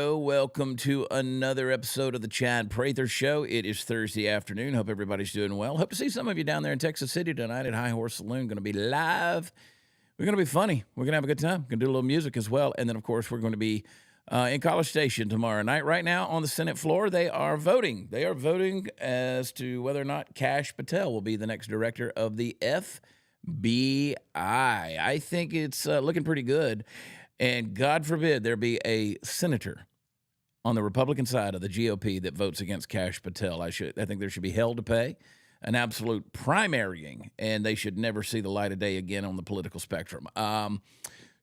Welcome to another episode of the Chad Prather Show. It is Thursday afternoon. Hope everybody's doing well. Hope to see some of you down there in Texas City tonight at High Horse Saloon. Going to be live. We're going to be funny. We're going to have a good time. Going to do a little music as well. And then, of course, we're going to be in College Station tomorrow night. Right now on the Senate floor, they are voting. They are voting as to whether or not Kash Patel will be the next director of the FBI. I think it's looking pretty good. And God forbid there be a senator on the Republican side of the GOP that votes against Kash Patel. I think there should be hell to pay, an absolute primarying, and they should never see the light of day again on the political spectrum.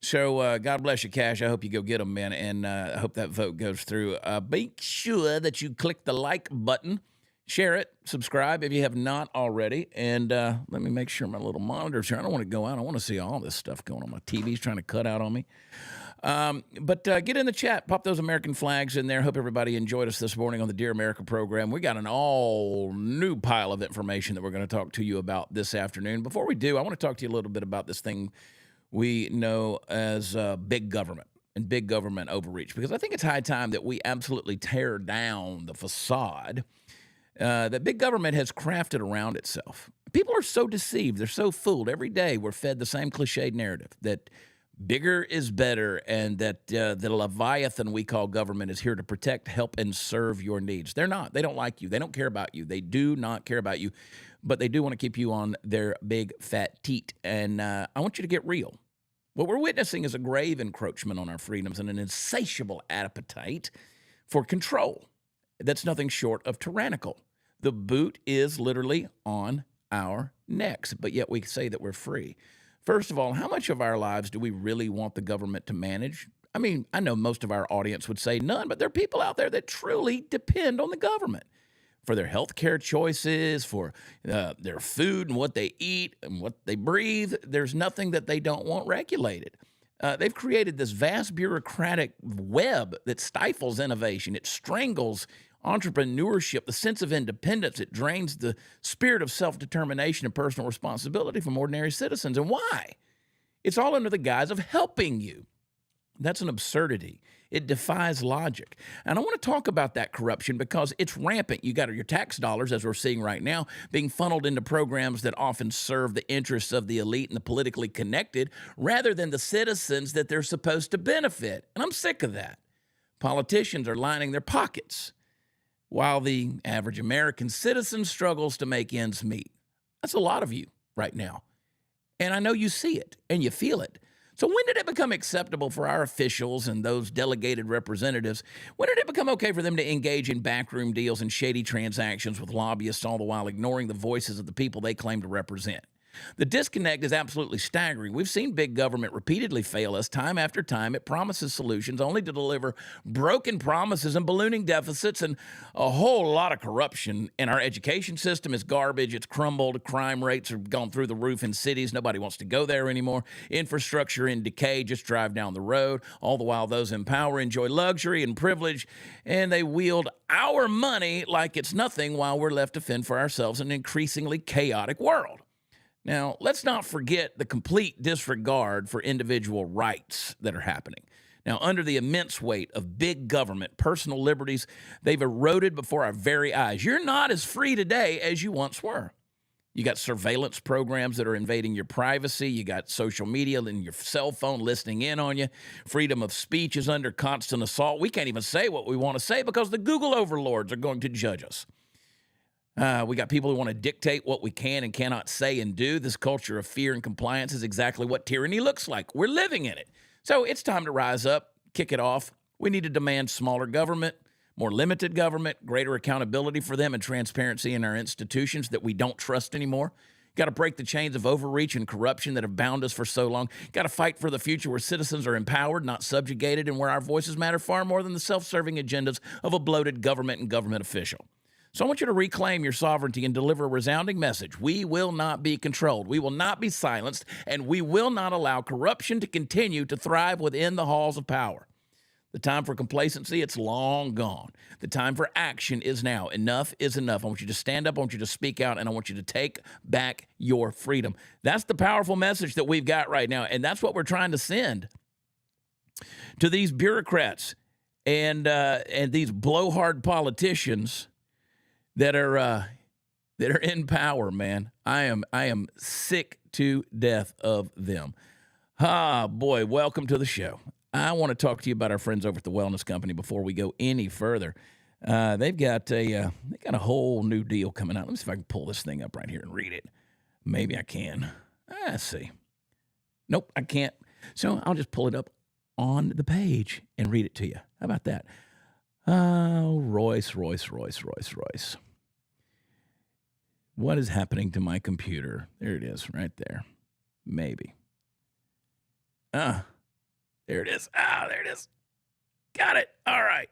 So God bless you, Kash. I hope you go get them, man, and I hope that vote goes through. Make sure that you click the like button, share it, subscribe if you have not already, and let me make sure my little monitor's here. I don't want to go out. I want to see all this stuff going on. My TV's trying to cut out on me. But get in the chat. Pop those American flags in there. Hope everybody enjoyed us this morning on the Dear America program. We got an all-new pile of information that we're going to talk to you about this afternoon. Before we do, I want to talk to you a little bit about this thing we know as big government and big government overreach, because I think it's high time that we absolutely tear down the facade that big government has crafted around itself. People are so deceived. They're so fooled. Every day we're fed the same cliched narrative that bigger is better, and that the Leviathan we call government is here to protect, help, and serve your needs. They're not. They don't like you. They don't care about you. They do not care about you, but they do want to keep you on their big, fat teat. And I want you to get real. What we're witnessing is a grave encroachment on our freedoms and an insatiable appetite for control that's nothing short of tyrannical. The boot is literally on our necks, but yet we say that we're free. First of all, how much of our lives do we really want the government to manage? I mean, I know most of our audience would say none, but there are people out there that truly depend on the government for their health care choices, for their food and what they eat and what they breathe. There's nothing that they don't want regulated. They've created this vast bureaucratic web that stifles innovation. It strangles entrepreneurship, the sense of independence. It drains the spirit of self-determination and personal responsibility from ordinary citizens. And why? It's all under the guise of helping you. That's an absurdity. It defies logic. And I want to talk about that corruption because it's rampant. You got your tax dollars, as we're seeing right now, being funneled into programs that often serve the interests of the elite and the politically connected rather than the citizens that they're supposed to benefit. And I'm sick of that. Politicians are lining their pockets while the average American citizen struggles to make ends meet. That's a lot of you right now. And I know you see it and you feel it. So when did it become acceptable for our officials and those delegated representatives? When did it become okay for them to engage in backroom deals and shady transactions with lobbyists, all the while ignoring the voices of the people they claim to represent? The disconnect is absolutely staggering. We've seen big government repeatedly fail us time after time. It promises solutions only to deliver broken promises and ballooning deficits and a whole lot of corruption. And our education system is garbage. It's crumbled. Crime rates have gone through the roof in cities. Nobody wants to go there anymore. Infrastructure in decay. Just drive down the road. All the while those in power enjoy luxury and privilege, and they wield our money like it's nothing while we're left to fend for ourselves in an increasingly chaotic world. Now, let's not forget the complete disregard for individual rights that are happening. Now, under the immense weight of big government, personal liberties, they've eroded before our very eyes. You're not as free today as you once were. You got surveillance programs that are invading your privacy. You got social media and your cell phone listening in on you. Freedom of speech is under constant assault. We can't even say what we want to say because the Google overlords are going to judge us. We got people who want to dictate what we can and cannot say and do. This culture of fear and compliance is exactly what tyranny looks like. We're living in it. So it's time to rise up, kick it off. We need to demand smaller government, more limited government, greater accountability for them, and transparency in our institutions that we don't trust anymore. Got to break the chains of overreach and corruption that have bound us for so long. Got to fight for the future where citizens are empowered, not subjugated, and where our voices matter far more than the self-serving agendas of a bloated government and government official. So I want you to reclaim your sovereignty and deliver a resounding message. We will not be controlled. We will not be silenced, and we will not allow corruption to continue to thrive within the halls of power. The time for complacency, it's long gone. The time for action is now. Enough is enough. I want you to stand up. I want you to speak out, and I want you to take back your freedom. That's the powerful message that we've got right now, and that's what we're trying to send to these bureaucrats and these blowhard politicians that are in power, man. I am sick to death of them. Boy, welcome to the show. I want to talk to you about our friends over at the Wellness Company before we go any further. They've got a whole new deal coming out. Let me see if I can pull this thing up right here and read it. Maybe I can. Let's see. Nope, I can't. So I'll just pull it up on the page and read it to you. How about that? Royce. What is happening to my computer? There it is, right there. Maybe. There it is. There it is. Got it. All right.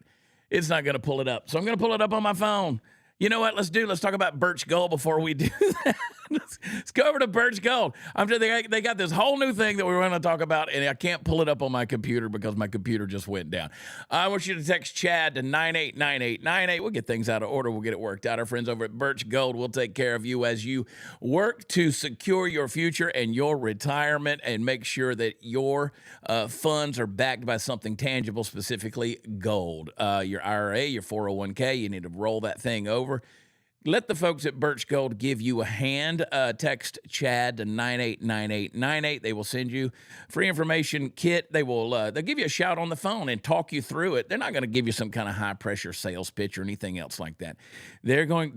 It's not going to pull it up. So I'm going to pull it up on my phone. You know what? Let's talk about Birch Gold before we do that. Let's go over to Birch Gold. They got this whole new thing that we were going to talk about, and I can't pull it up on my computer because my computer just went down. I want you to text Chad to 989898. We'll get things out of order. We'll get it worked out. Our friends over at Birch Gold will take care of you as you work to secure your future and your retirement and make sure that your funds are backed by something tangible, specifically gold. Your IRA, your 401k, you need to roll that thing over. Let the folks at Birch Gold give you a hand. Text Chad to 989898. They will send you free information kit. They'll give you a shout on the phone and talk you through it. They're not going to give you some kind of high pressure sales pitch or anything else like that. They're going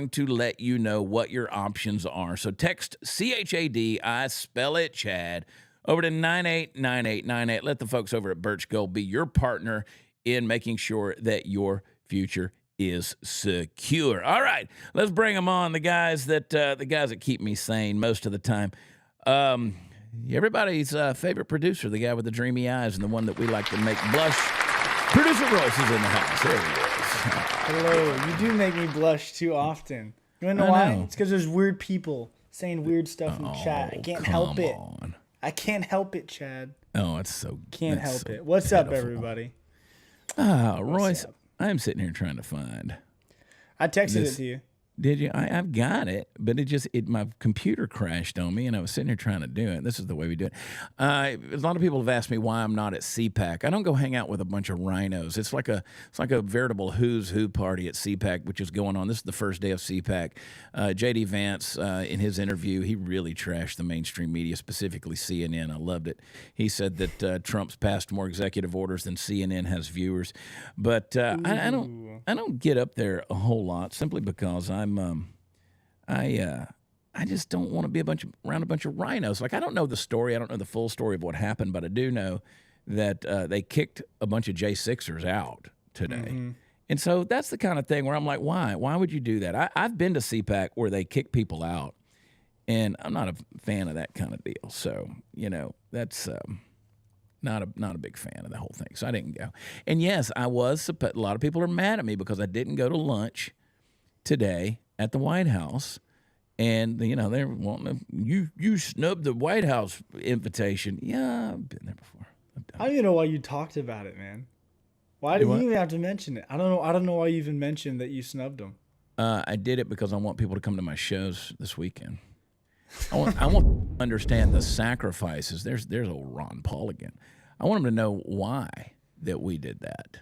to let you know what your options are. So text CHAD, I spell it Chad, over to 989898. Let the folks over at Birch Gold be your partner in making sure that your future is secure. All right, let's bring them on. The guys that keep me sane most of the time. Everybody's favorite producer, the guy with the dreamy eyes and the one that we like to make blush. Producer Royce is in the house. There he is. Hello. You do make me blush too often. You wanna know why? It's because there's weird people saying weird stuff in chat. I can't help it. I can't help it, Chad. Oh, it's so can't help it. What's up, everybody? Royce. I'm sitting here trying to find. I texted it to you. Did you? I've got it, but my computer crashed on me, and I was sitting here trying to do it. This is the way we do it. A lot of people have asked me why I'm not at CPAC. I don't go hang out with a bunch of rhinos. It's like a veritable who's who party at CPAC, which is going on. This is the first day of CPAC. J.D. Vance, in his interview, he really trashed the mainstream media, specifically CNN. I loved it. He said that Trump's passed more executive orders than CNN has viewers. But I don't get up there a whole lot simply because I just don't want to be around a bunch of rhinos. Like, I don't know the story. I don't know the full story of what happened, but I do know that they kicked a bunch of J6ers out today. Mm-hmm. And so that's the kind of thing where I'm like, why? Why would you do that? I've been to CPAC where they kick people out, and I'm not a fan of that kind of deal. So, that's not a big fan of the whole thing. So I didn't go. And yes, a lot of people are mad at me because I didn't go to lunch today at the White House, and they're wanting you snubbed the White House invitation. Yeah, I've been there before. I don't even know why you talked about it, man. Why did you even have to mention it? I don't know why you even mentioned that you snubbed them. I did it because I want people to come to my shows this weekend. I want to understand the sacrifices. There's old Ron Paul again. I want them to know why that we did that,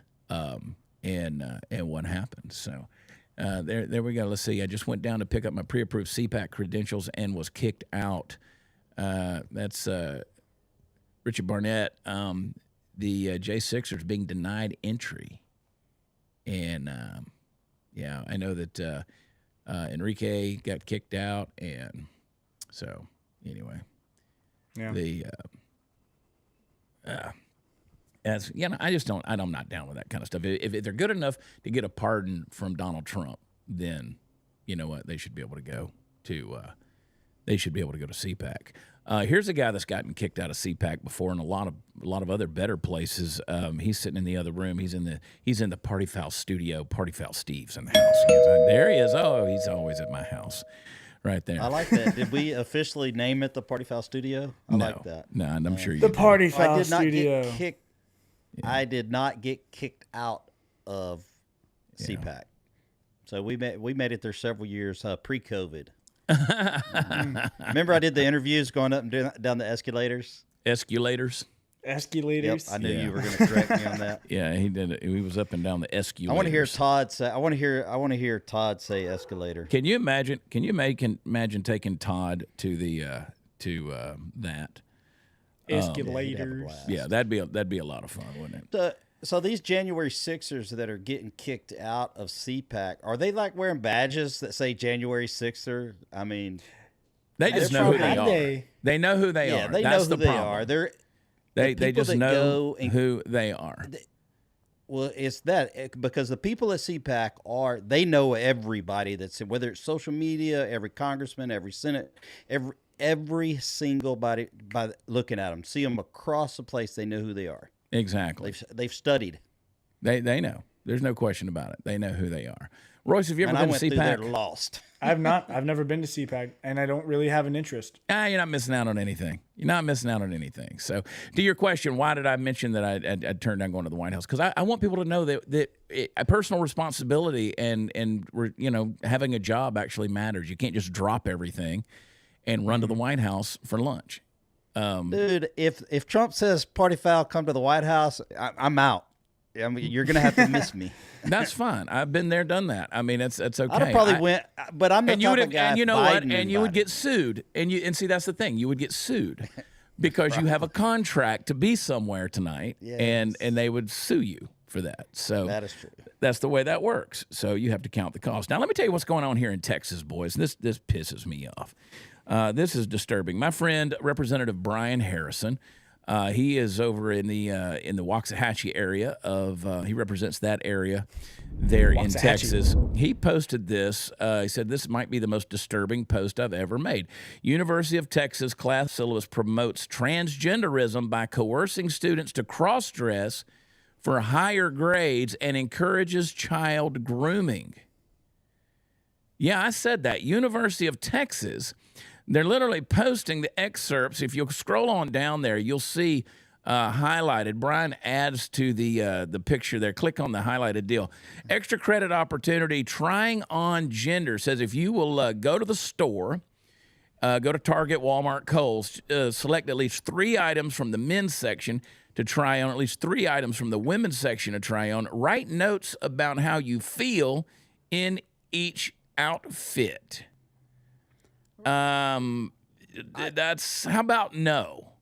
and what happened. So. There we go. Let's see. I just went down to pick up my pre-approved CPAC credentials and was kicked out. That's Richard Barnett. The J6ers being denied entry. And, I know that Enrique got kicked out. And so, anyway. Yeah. I'm not down with that kind of stuff. If they're good enough to get a pardon from Donald Trump, then you know what? They should be able to go to CPAC. Here's a guy that's gotten kicked out of CPAC before, and a lot of other better places. He's sitting in the other room. He's in the Party Foul studio. Party Foul Steve's in the house. There he is. Oh, he's always at my house. Right there. I like that. Did we officially name it the Party Foul Studio? I like that. No, and I'm sure you the did. Party Foul Studio. I did not get kicked out of CPAC. So we made it there several years pre-COVID. Remember I did the interviews going up and down the escalators? Escalators? Escalators. Yep, I knew you were going to correct me on that. Yeah, he did it. He was up and down the escalators. I want to hear Todd say. I want to hear Todd say escalator. Can you imagine? Can you imagine taking Todd to the that? Escalators. Yeah, that'd be a lot of fun, wouldn't it? So these January 6ers that are getting kicked out of CPAC, are they like wearing badges that say January 6er? I mean, they just know who they are. They know who they are. They That's know who the they problem. are. They just know who they are. Well, it's that because the people at CPAC they know everybody that's whether it's social media, every congressman, every senate, every single body by looking at them, see them across the place. They know who they are. Exactly. They've studied. They know. There's no question about it. They know who they are. Royce, have you ever been to CPAC? They're lost. I've not. I've never been to CPAC, and I don't really have an interest. You're not missing out on anything. You're not missing out on anything. So, to your question, why did I mention that I turned down going to the White House? Because I want people to know that a personal responsibility and having a job actually matters. You can't just drop everything and run to the White House for lunch. Dude, if Trump says party foul, come to the White House, I'm out. I mean, you're gonna have to miss me. That's fine. I've been there, done that. I mean, it's okay. I'd probably went, but I'm the type of guy. And you know Biden what? And you would get sued. And see, that's the thing. You would get sued because you have a contract to be somewhere tonight, and they would sue you for that. So that is true. That's the way that works. So you have to count the cost. Now, let me tell you what's going on here in Texas, boys. This pisses me off. This is disturbing. My friend, Representative Brian Harrison, he is over in the Waxahachie area he represents that area there in Texas. He posted this. He said, this might be the most disturbing post I've ever made. University of Texas class syllabus promotes transgenderism by coercing students to cross-dress for higher grades and encourages child grooming. Yeah, I said that. University of Texas. They're literally posting the excerpts. If you'll scroll on down there, you'll see highlighted. Brian adds to the picture there. Click on the highlighted deal. Extra credit opportunity, trying on gender. Says if you will go to the store, go to Target, Walmart, Kohl's, select at least 3 items from the men's section to try on, at least 3 items from the women's section to try on. Write notes about how you feel in each outfit. That's how about no?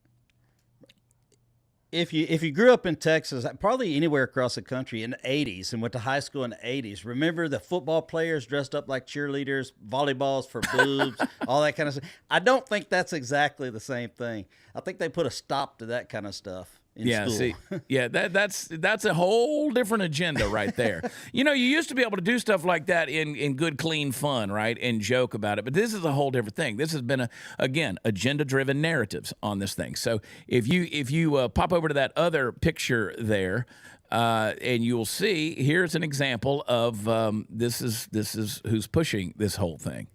If you grew up in Texas, probably anywhere across the country in the 80s and went to high school in the 80s, remember the football players dressed up like cheerleaders, volleyballs for boobs, all that kind of stuff? I don't think that's exactly the same thing. I think they put a stop to that kind of stuff. See, that's a whole different agenda right there. You used to be able to do stuff like that in good, clean fun, right, and joke about it. But this is a whole different thing. This has been agenda-driven narratives on this thing. So if you pop over to that other picture there, and you'll see here's an example of this is who's pushing this whole thing.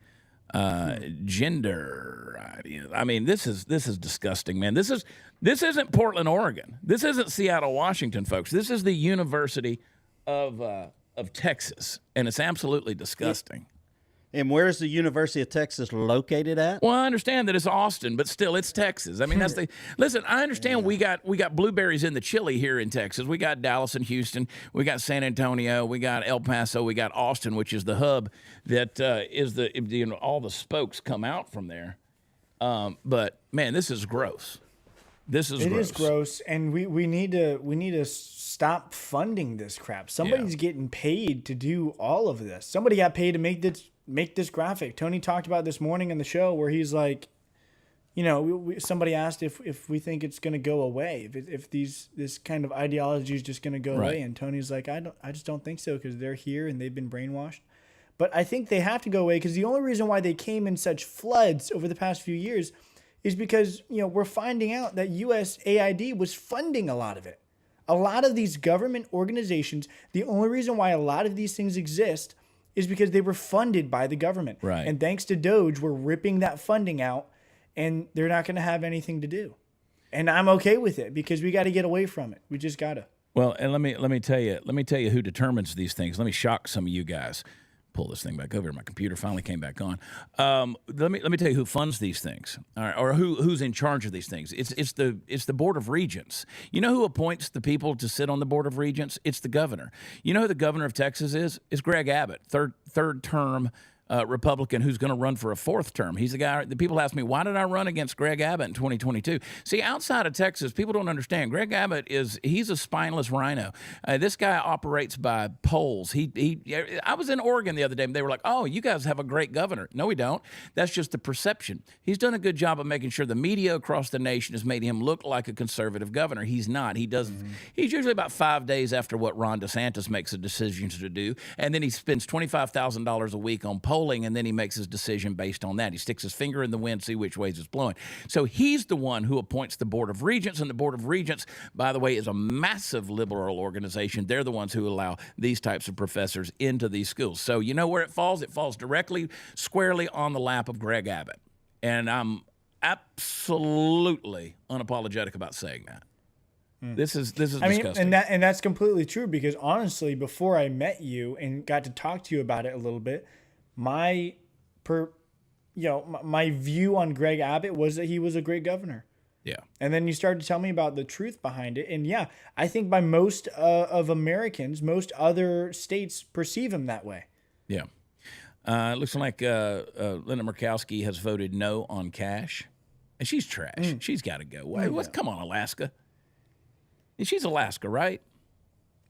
Gender. I mean, this is disgusting, man. This isn't Portland, Oregon. This isn't Seattle, Washington, folks. This is the University of Texas, and it's absolutely disgusting. And where's the University of Texas located at? Well, I understand that it's Austin, but still, it's Texas. I mean, that's the listen. I understand we got blueberries in the chili here in Texas. We got Dallas and Houston. We got San Antonio. We got El Paso. We got Austin, which is the hub that is all the spokes come out from there. But man, this is gross. It is gross, and we need to stop funding this crap. Somebody's getting paid to do all of this. Somebody got paid to make this graphic. Tony talked about this morning in the show where he's like, somebody asked if we think it's going to go away, if this kind of ideology is just going to go away, and Tony's like, I just don't think so because they're here and they've been brainwashed. But I think they have to go away because the only reason why they came in such floods over the past few years is because we're finding out that USAID was funding a lot of it. A lot of these government organizations, the only reason why a lot of these things exist is because they were funded by the government. Right. And thanks to Doge, we're ripping that funding out, and they're not going to have anything to do. And I'm okay with it because we got to get away from it. We just got to. Well, and let me tell you who determines these things. Let me shock some of you guys. pull this thing back over. My computer finally came back on. Let me tell you who funds these things, all right, or who's in charge of these things. It's the Board of Regents. You know who appoints the people to sit on the Board of Regents? It's the governor. You know who the governor of Texas is? It's Greg Abbott, third term Republican who's going to run for a fourth term. He's the guy. The people ask me, why did I run against Greg Abbott in 2022? See, outside of Texas, people don't understand. Greg Abbott he's a spineless rhino. This guy operates by polls. I was in Oregon the other day, and they were like, "Oh, you guys have a great governor." No, we don't. That's just the perception. He's done a good job of making sure the media across the nation has made him look like a conservative governor. He's not. He does. He's usually about 5 days after what Ron DeSantis makes a decision to do, and then he spends $25,000 a week on polling, and then he makes his decision based on that. He sticks his finger in the wind, see which ways it's blowing. So he's the one who appoints the Board of Regents, and the Board of Regents, by the way, is a massive liberal organization. They're the ones who allow these types of professors into these schools. So you know where it falls? It falls directly, squarely on the lap of Greg Abbott. And I'm absolutely unapologetic about saying that. This is disgusting. And that's completely true, because honestly, before I met you and got to talk to you about it a little bit, my view on Greg Abbott was that he was a great governor. Yeah. And then you started to tell me about the truth behind it. And yeah, I think by most of Americans, most other states perceive him that way. Yeah. It looks like Linda Murkowski has voted no on Kash. And she's trash. She's got to go. Come on, Alaska. And she's Alaska, right?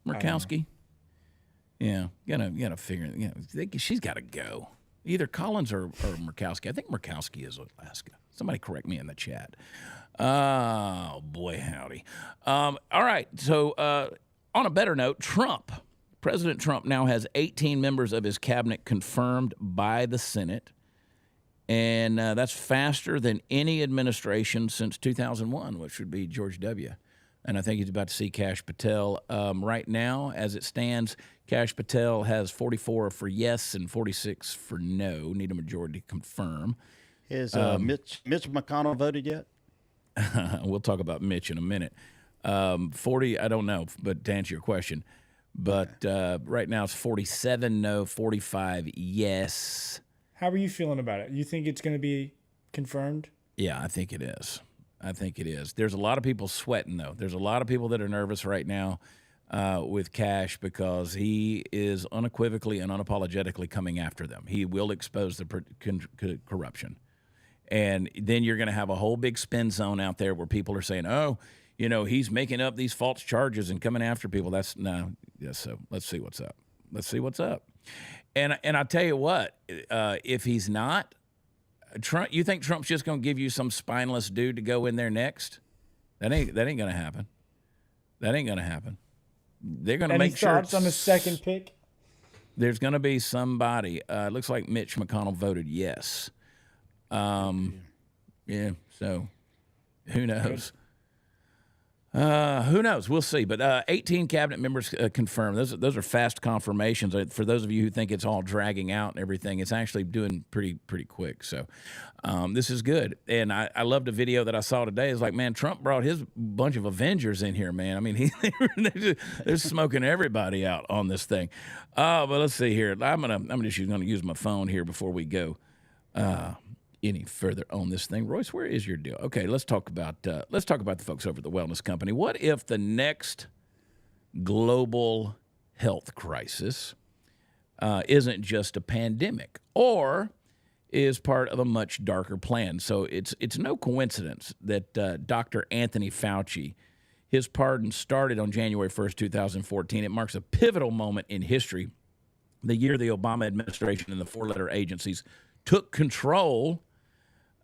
Murkowski? Yeah. Gotta figure, she's got to go. Either Collins or Murkowski. I think Murkowski is Alaska. Somebody correct me in the chat. Oh, boy, howdy. All right. So on a better note, President Trump now has 18 members of his cabinet confirmed by the Senate. And that's faster than any administration since 2001, which would be George W. And I think he's about to see Kash Patel. Right now, as it stands, Kash Patel has 44 for yes and 46 for no. Need a majority to confirm. Has Mitch McConnell voted yet? We'll talk about Mitch in a minute. 40, I don't know, but to answer your question. But right now it's 47 no, 45 yes. How are you feeling about it? You think it's going to be confirmed? Yeah, I think it is. There's a lot of people sweating, though. There's a lot of people that are nervous right now with Kash, because he is unequivocally and unapologetically coming after them. He will expose the corruption. And then you're going to have a whole big spin zone out there where people are saying, oh, he's making up these false charges and coming after people. So let's see what's up. And I tell you what, if he's not, Trump, you think Trump's just going to give you some spineless dude to go in there next? That ain't going to happen. They're going to make sure. Any thoughts on the second pick? There's going to be somebody. It looks like Mitch McConnell voted yes. Yeah. So who knows? Who knows? We'll see. But 18 cabinet members confirmed. Those are fast confirmations. For those of you who think it's all dragging out and everything, it's actually doing pretty quick. So this is good. And I loved a video that I saw today. It's like, man, Trump brought his bunch of Avengers in here, man. I mean, they're smoking everybody out on this thing. But let's see here. I'm just going to use my phone here before we go any further on this thing. Royce, where is your deal? Okay, let's talk about the folks over at the Wellness Company. What if the next global health crisis isn't just a pandemic, or is part of a much darker plan? So it's no coincidence that Dr. Anthony Fauci, his pardon started on January 1st, 2014. It marks a pivotal moment in history, the year the Obama administration and the four-letter agencies took control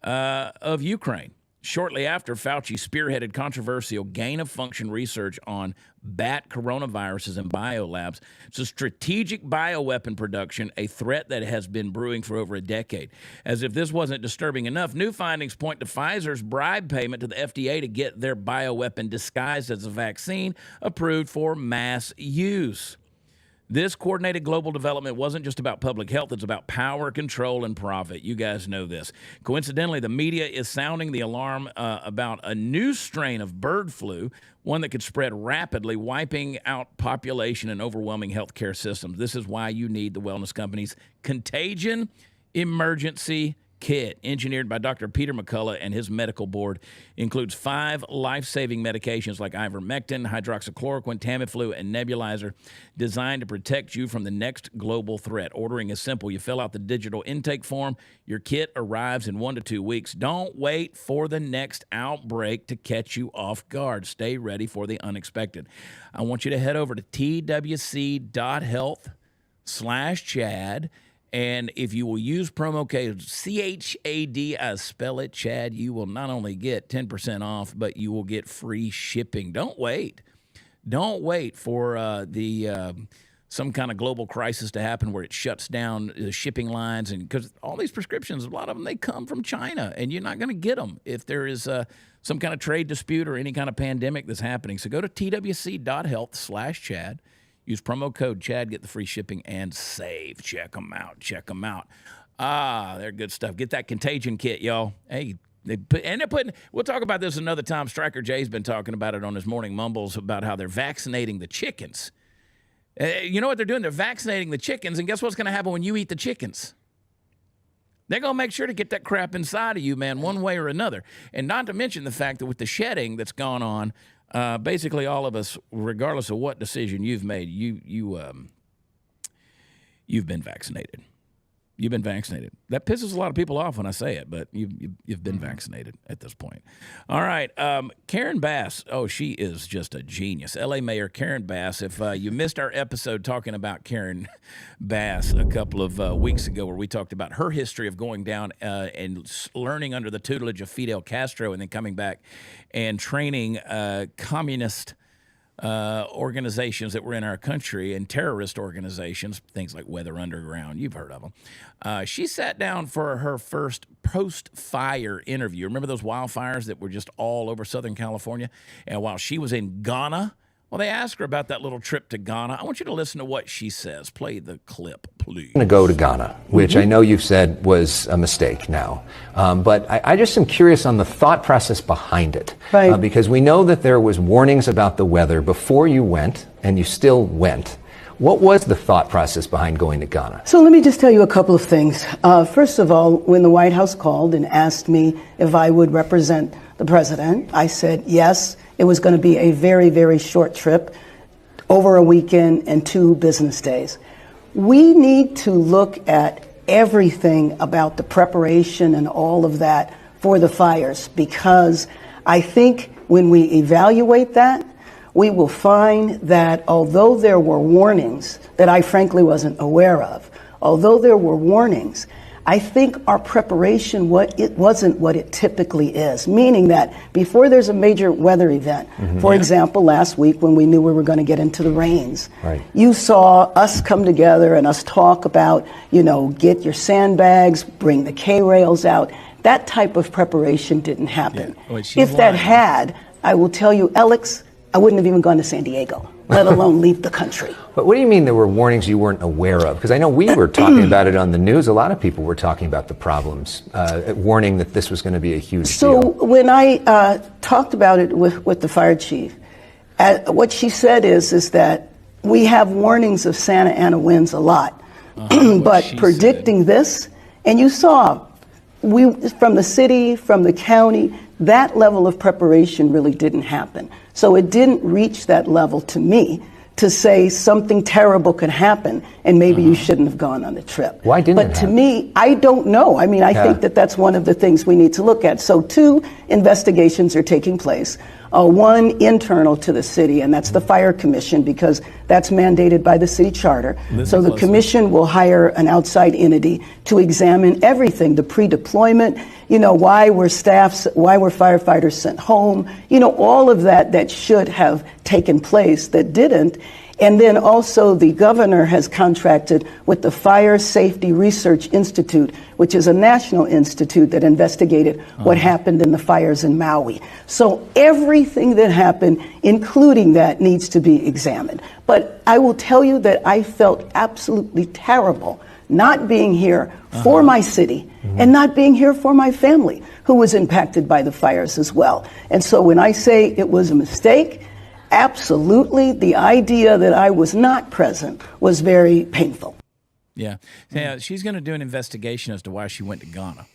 of Ukraine. Shortly after, Fauci spearheaded controversial gain-of-function research on bat coronaviruses in biolabs. It's a strategic bioweapon production, a threat that has been brewing for over a decade. As if this wasn't disturbing enough, new findings point to Pfizer's bribe payment to the FDA to get their bioweapon disguised as a vaccine approved for mass use. This coordinated global development wasn't just about public health. It's about power, control, and profit. You guys know this. Coincidentally, the media is sounding the alarm about a new strain of bird flu, one that could spread rapidly, wiping out population and overwhelming healthcare systems. This is why you need the wellness company's Contagion Emergency Kit, engineered by Dr. Peter McCullough and his medical board, includes 5 life-saving medications like ivermectin, hydroxychloroquine, Tamiflu, and nebulizer, designed to protect you from the next global threat. Ordering is simple. You fill out the digital intake form. Your kit arrives in 1 to 2 weeks. Don't wait for the next outbreak to catch you off guard. Stay ready for the unexpected. I want you to head over to twc.health/Chad. And if you will use promo code CHAD, I spell it, Chad, you will not only get 10% off, but you will get free shipping. Don't wait. Don't wait for some kind of global crisis to happen where it shuts down the shipping lines. And because all these prescriptions, a lot of them, they come from China, and you're not going to get them if there is some kind of trade dispute or any kind of pandemic that's happening. So go to twc.health/Chad. Use promo code Chad, get the free shipping, and save. Check them out. Check them out. They're good stuff. Get that Contagion kit, y'all. Hey, they're putting. We'll talk about this another time. Striker Jay's been talking about it on his morning mumbles about how they're vaccinating the chickens. You know what they're doing? They're vaccinating the chickens, and guess what's going to happen when you eat the chickens? They're going to make sure to get that crap inside of you, man, one way or another. And not to mention the fact that with the shedding that's gone on, basically all of us, regardless of what decision you've made, you've been vaccinated. You've been vaccinated. That pisses a lot of people off when I say it, but you've been vaccinated at this point. All right. Karen Bass. Oh, she is just a genius. L.A. Mayor Karen Bass. If you missed our episode talking about Karen Bass a couple of weeks ago, where we talked about her history of going down and learning under the tutelage of Fidel Castro and then coming back and training communist organizations that were in our country and terrorist organizations, things like Weather Underground, you've heard of them. She sat down for her first post-fire interview. Remember those wildfires that were just all over Southern California? And while she was in Ghana, well, they asked her about that little trip to Ghana. I want you to listen to what she says. Play the clip, please. I'm going to go to Ghana, which I know you've said was a mistake now. But I just am curious on the thought process behind it. Right. Because we know that there was warnings about the weather before you went, and you still went. What was the thought process behind going to Ghana? So let me just tell you a couple of things. First of all, when the White House called and asked me if I would represent the president, I said yes. It was going to be a very, very short trip, over a weekend and 2 business days. We need to look at everything about the preparation and all of that for the fires, because I think when we evaluate that, we will find that although there were warnings that I frankly wasn't aware of, although there were warnings, I think our preparation wasn't what it typically is, meaning that before there's a major weather event, for example, last week when we knew we were going to get into the rains, you saw us come together and us talk about, get your sandbags, bring the K-rails out. That type of preparation didn't happen. Yeah. If that had, I will tell you, Alex, I wouldn't have even gone to San Diego, let alone leave the country. But what do you mean there were warnings you weren't aware of? Because I know we were talking about it on the news. A lot of people were talking about the problems, warning that this was going to be a huge deal. So when I talked about it with the fire chief, what she said is that we have warnings of Santa Ana winds a lot, but predicting this, and you saw, from the city, from the county, that level of preparation really didn't happen. So it didn't reach that level to me to say something terrible could happen and maybe you shouldn't have gone on the trip. Why didn't it But to happen? me, I don't know. I mean, I think that that's one of the things we need to look at. So 2 investigations are taking place. One internal to the city, and that's the Fire Commission, because that's mandated by the city charter. So the commission will hire an outside entity to examine everything, the pre-deployment, why were firefighters sent home, all of that should have taken place that didn't. And then also the governor has contracted with the Fire Safety Research Institute, which is a national institute that investigated what happened in the fires in Maui. So everything that happened, including that, needs to be examined. But I will tell you that I felt absolutely terrible not being here for my city and not being here for my family, who was impacted by the fires as well. And so when I say it was a mistake, absolutely, the idea that I was not present was very painful. Yeah. Yeah, she's going to do an investigation as to why she went to Ghana.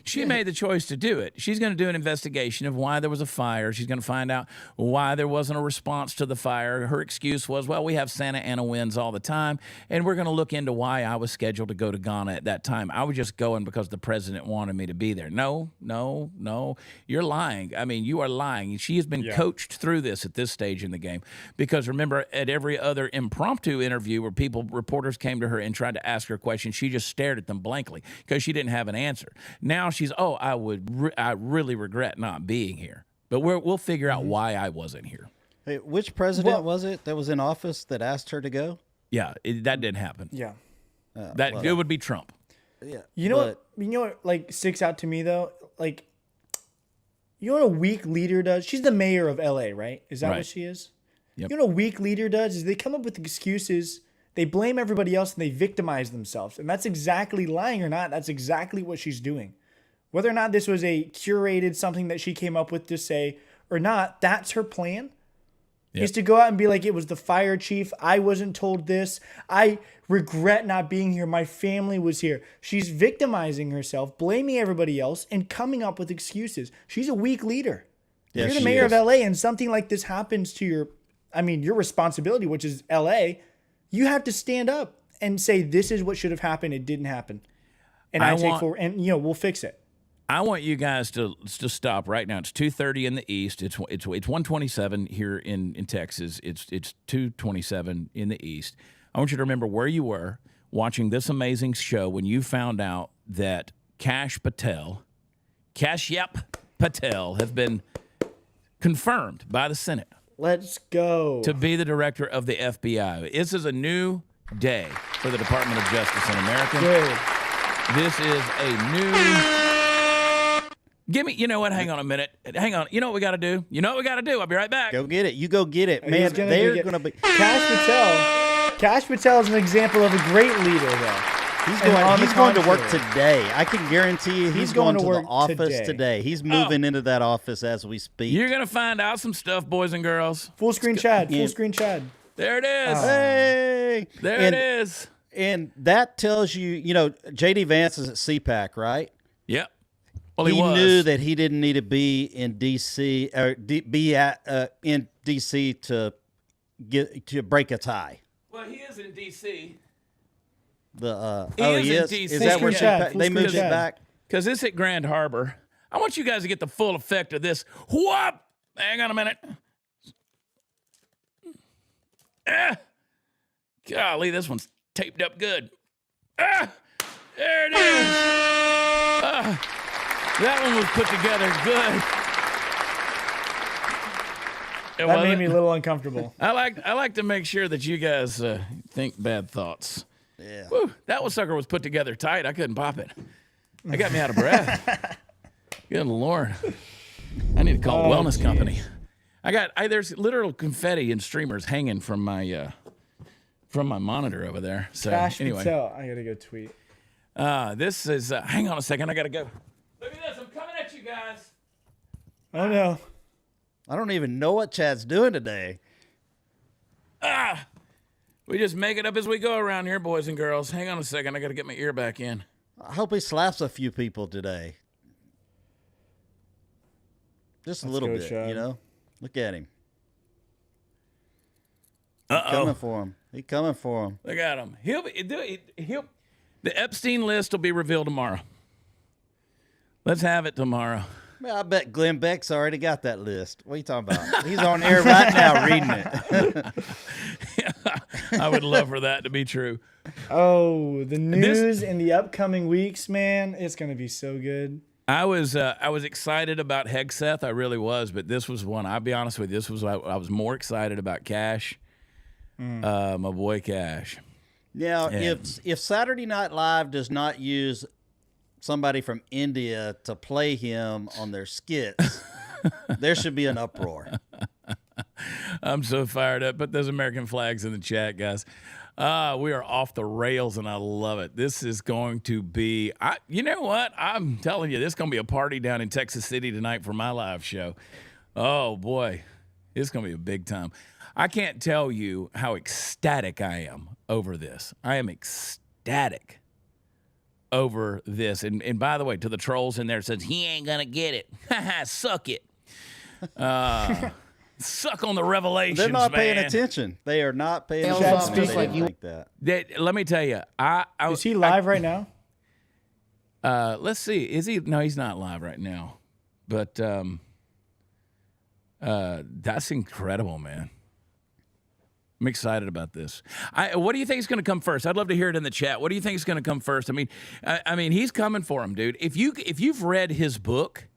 She made the choice to do it. She's going to do an investigation of why there was a fire. She's going to find out why there wasn't a response to the fire. Her excuse was, well, we have Santa Ana winds all the time, and we're going to look into why I was scheduled to go to Ghana at that time. I was just going because the president wanted me to be there. No. You're lying. I mean, you are lying. She has been coached through this at this stage in the game. Because remember, at every other impromptu interview where reporters came to her and tried to ask her questions, she just stared at them blankly because she didn't have an answer. Now she's, I really regret not being here. But we'll figure out why I wasn't here. Hey, which president was it that was in office that asked her to go? Yeah, that didn't happen. Yeah. It would be Trump. Yeah. You know what like sticks out to me though? Like, you know what a weak leader does? She's the mayor of LA, right? Is that what she is? Yep. You know what a weak leader does is they come up with excuses. They blame everybody else and they victimize themselves. And that's exactly, lying or not, that's exactly what she's doing. Whether or not this was a curated something that she came up with to say or not, that's her plan. Is to go out and be like, it was the fire chief. I wasn't told this. I regret not being here. My family was here. She's victimizing herself, blaming everybody else, and coming up with excuses. She's a weak leader. Yeah, You're the mayor of LA and something like this happens to your responsibility, which is LA. You have to stand up and say, this is what should have happened. It didn't happen. And we'll fix it. I want you guys to stop right now. It's 2:30 in the East. It's 1:27 here in Texas. It's 2:27 in the East. I want you to remember where you were watching this amazing show when you found out that Kash Patel has been confirmed by the Senate. Let's go. To be the director of the FBI. This is a new day for the Department of Justice in America. Good. This is a new... you know what? Hang on a minute. Hang on. You know what we got to do? I'll be right back. Go get it. You go get it. Man, they're going to be... Kash Patel is an example of a great leader, though. He's going to work today. I can guarantee you he's going to the office today. He's moving into that office as we speak. You're going to find out some stuff, boys and girls. Full screen Chad. There it is. Hey. It is. And that tells you, J.D. Vance is at CPAC, right? Yep. Well, he knew that he didn't need to be in D.C. or in D.C. to break a tie. Well, he is in D.C. He is in DC. Is that where they moved it back? Because it's at Grand Harbor. I want you guys to get the full effect of this. Whoop! Hang on a minute. Golly, this one's taped up good. There it is. That one was put together good. That made me a little uncomfortable. I like to make sure that you guys think bad thoughts. Yeah. Woo, that sucker was put together tight. I couldn't pop it. That got me out of breath. Good Lord. I need to call a wellness company. There's literal confetti and streamers hanging from my monitor over there. So Kash anyway. Patel. I gotta go tweet. This is hang on a second, I gotta go. Look at this, I'm coming at you guys. Oh no. I don't even know what Chad's doing today. We just make it up as we go around here, boys and girls. Hang on a second. I got to get my ear back in. I hope he slaps a few people today. Just a little bit, Chad. Look at him. Uh-oh. He's coming for him. Look at him. The Epstein list will be revealed tomorrow. Let's have it tomorrow. I bet Glenn Beck's already got that list. What are you talking about? He's on air right now reading it. I would love for that to be true. Oh, the news in the upcoming weeks, man, it's going to be so good. I was excited about Hegseth. I really was, but this was one. I'll be honest with you. This was I was more excited about Kash. My boy Cash. Now, And- if Saturday Night Live does not use somebody from India to play him on their skits, there should be an uproar. I'm so fired up. Put those American flags in the chat, guys. We are off the rails, and I love it. This is going to be, you know what? I'm telling you, this is going to be a party down in Texas City tonight for my live show. Oh, boy. It's going to be a big time. I can't tell you how ecstatic I am over this. I am ecstatic over this. And by the way, to the trolls in there says, he ain't going to get it. Suck it. Suck on the revelations, They're not paying man. attention. They are not paying Chad, attention. speak They like didn't you- think that. Let me tell you, Is he live right now? let's see. Is he? No, he's not live right now. But that's incredible, man. I'm excited about this. What do you think is going to come first? I'd love to hear it in the chat. What do you think is going to come first? I mean, he's coming for him, dude. If you've read his book,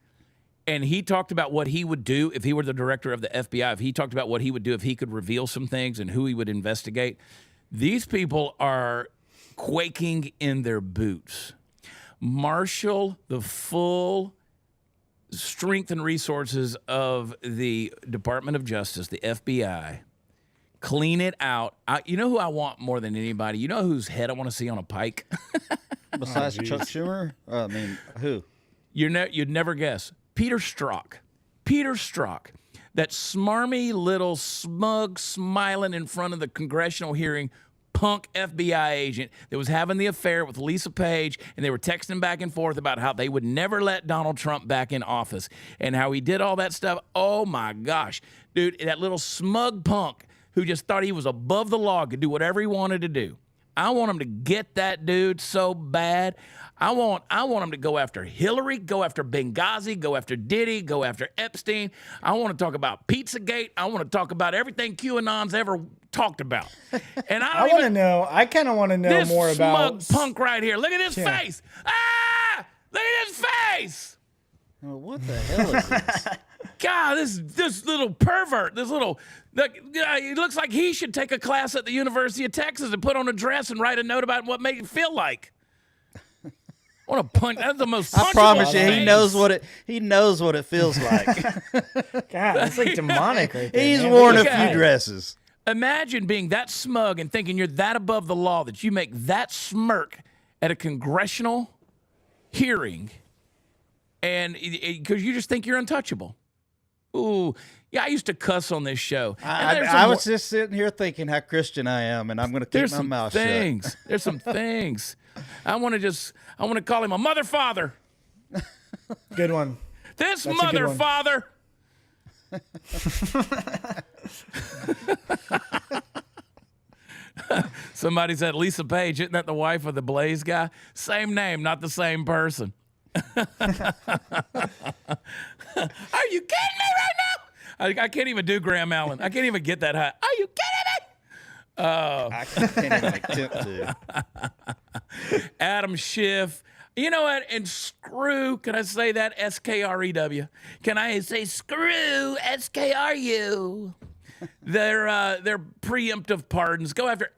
and he talked about what he would do if he were the director of the FBI. If he talked about what he would do if he could reveal some things and who he would investigate. These people are quaking in their boots. Marshal the full strength and resources of the Department of Justice, the FBI. Clean it out. You know who I want more than anybody? You know whose head I want to see on a pike? Besides Chuck Schumer? I mean, who? You'd never guess. Peter Strzok. Peter Strzok. That smarmy little smug smiling in front of the congressional hearing punk FBI agent that was having the affair with Lisa Page, and they were texting back and forth about how they would never let Donald Trump back in office and how he did all that stuff. Oh my gosh. Dude, that little smug punk who just thought he was above the law, could do whatever he wanted to do. I want him to get that dude so bad. I want him to go after Hillary, go after Benghazi, go after Diddy, go after Epstein. I want to talk about Pizzagate. I want to talk about everything QAnon's ever talked about. And I want to know. I kind of want to know this more about smug punk right here. Look at his face. Ah! Look at his face. Well, what the hell is this? God, this little pervert, he looks like he should take a class at the University of Texas and put on a dress and write a note about what made it feel like. What a punch! That's the most. I promise you, face. he knows what it feels like. God, that's like demonic right there. He's man. worn a Look at few it. dresses. Imagine being that smug and thinking you're that above the law that you make that smirk at a congressional hearing, and because you just think you're untouchable. Ooh, yeah, I used to cuss on this show. I was just sitting here thinking how Christian I am, and I'm going to keep There's my some mouth things. shut. There's some things. I want to call him a mother father. Good one. This That's a good mother one. father. Somebody said Lisa Page, isn't that the wife of the Blaze guy? Same name, not the same person. Are you kidding me right now? I can't even do Graham Allen. I can't even get that high. Are you kidding me? I can't even attempt to. Adam Schiff. You know what? And screw, can I say that? S-K-R-E-W. Can I say screw S-K-R-U? Their preemptive pardons. Go after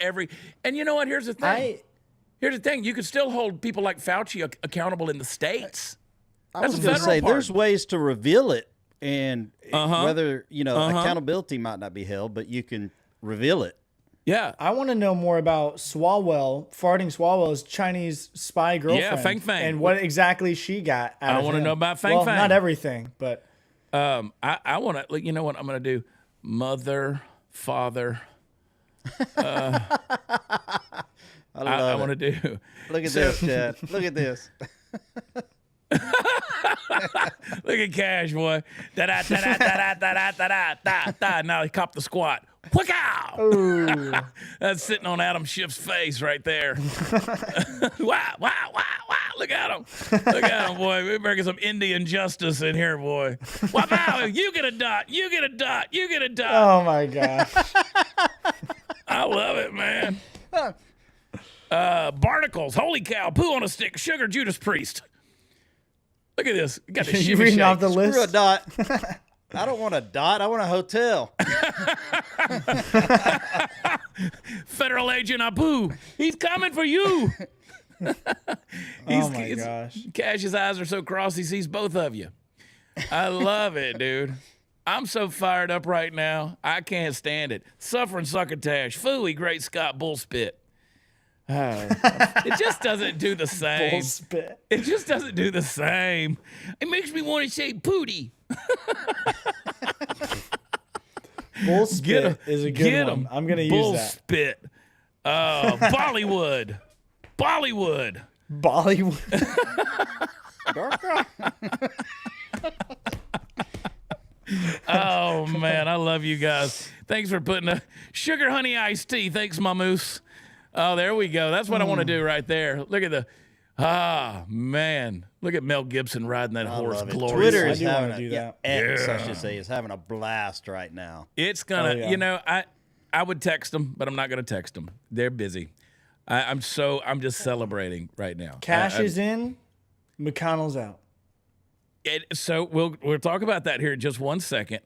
and you know what? Here's the thing. Here's the thing. You could still hold people like Fauci accountable in the States. I was That's a going to federal say, there's pardon. ways to reveal it, and whether, Uh-huh. accountability might not be held, but you can reveal it. Yeah. I want to know more about Farting Swalwell's Chinese spy girlfriend. Yeah, Fang Fang. And what exactly she got out I of wanna him. know about Fang well, Fang. not everything, but I want to, you know what I'm going to do? Mother, father. I I love want it. to do. Look at this, Chad. Look at this. Look at Cash, boy. Da-da, da-da, da-da, da-da, da-da, da-da. Now he copped the squat. Wickow! That's sitting on Adam Schiff's face right there. Wow, wow, wow, wow. Look at him. Look at him, boy. We're bringing some Indian justice in here, boy. Wow, you get a dot. You get a dot. You get a dot. oh my gosh. I love it, man. Barnacles. Holy cow. Poo on a stick. Sugar Judas Priest. Look at this. Got the You shimmy reading off shake. the Screw a list? dot. I don't want a dot. I want a hotel. Federal Agent Apu, he's coming for you. Oh my gosh. Cash's eyes are so crossed he sees both of you. I love it, dude. I'm so fired up right now. I can't stand it. Suffering succotash. Phooey, great Scott bullspit. It just doesn't do the same. Bullspit. It just doesn't do the same. It makes me want to say pooty. Bullspit is a good one. I'm going to use that. Bullspit. Bollywood. Bollywood. Bollywood. Oh, man, I love you guys. Thanks for putting a sugar honey iced tea. Thanks, my moose. Oh, there we go. That's what I want to do right there. Look at man. Look at Mel Gibson riding that horse. Glorious. Twitter I is do want having to do that. X, I should say, is having a blast right now. It's going to, Oh, yeah. I would text them, but I'm not going to text them. They're busy. I'm just celebrating right now. Cash is in, McConnell's out. So we'll talk about that here in just 1 second.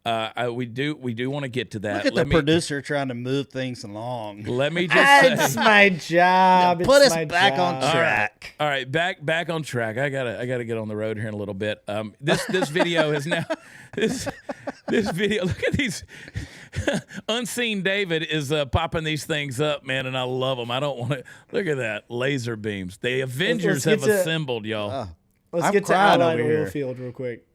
We do want to get to that. Look at the producer trying to move things along. Let me just It's say, my job. Put It's us my back job. on track. all right, back on track. I gotta get on the road here in a little bit. This video is now this video. Look at these. Unseen David is popping these things up, man, and I love them. I don't want to look at that laser beams. The Avengers have get to- assembled, y'all. Let's I'm get to crying Allied over here. Oilfield real quick.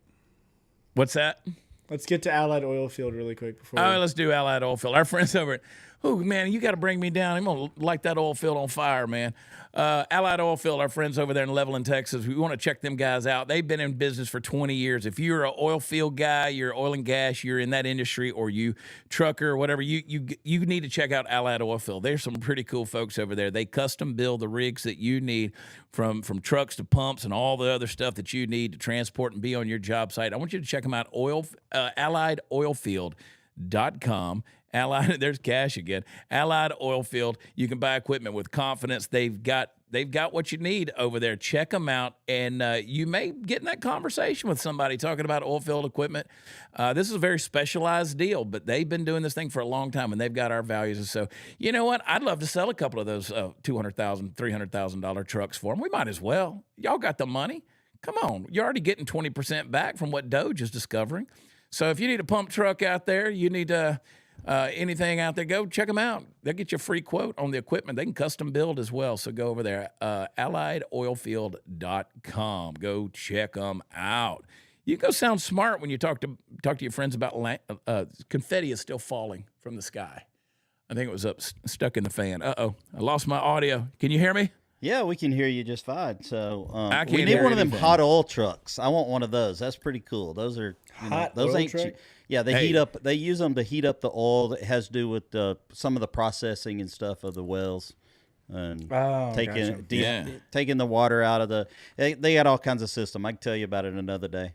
What's that? Let's get to Allied Oilfield really quick before. All right, let's do Allied Oilfield. Our friends over at, oh, man, you got to bring me down. I'm going to light that oil field on fire, man. Allied Oilfield, our friends over there in Levelland, Texas, we want to check them guys out. They've been in business for 20 years. If you're an oil field guy, you're oil and gas, you're in that industry, or you trucker or whatever, you need to check out Allied Oilfield. There's some pretty cool folks over there. They custom build the rigs that you need from trucks to pumps and all the other stuff that you need to transport and be on your job site. I want you to check them out, AlliedOilfield.com. Allied, there's Cash again. Allied Oilfield. You can buy equipment with confidence. They've got what you need over there. Check them out, and you may get in that conversation with somebody talking about oilfield equipment. This is a very specialized deal, but they've been doing this thing for a long time, and they've got our values. And so, you know what? I'd love to sell a couple of those $200,000, $300,000 trucks for them. We might as well. Y'all got the money. Come on. You're already getting 20% back from what Doge is discovering. So if you need a pump truck out there, you need anything out there, go check them out. They'll get you a free quote on the equipment. They can custom build as well. So go over there, AlliedOilfield.com. Go check them out. You go sound smart when you talk to your friends about confetti is still falling from the sky. I think it was stuck in the fan. Uh-oh, I lost my audio. Can you hear me? Yeah, we can hear you just fine. So I can't we need hear one of them anything. hot oil trucks. I want one of those. That's pretty cool. Those are Hot those oil ain't truck? cheap. Yeah, they heat up. They use them to heat up the oil that has to do with some of the processing and stuff of the wells, and gotcha. taking the water out of the. They got all kinds of system. I can tell you about it another day.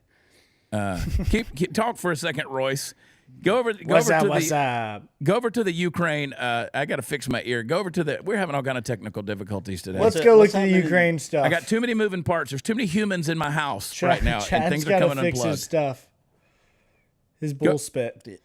Keep talk for a second, Royce. Go over What's to the Ukraine. I got to fix my ear. Go over to the. We're having all kind of technical difficulties today. Let's go look what's at the happening? Ukraine stuff. I got too many moving parts. There's too many humans in my house right now, and Chad's things are gotta coming fix unplugged. his stuff. His bull spit.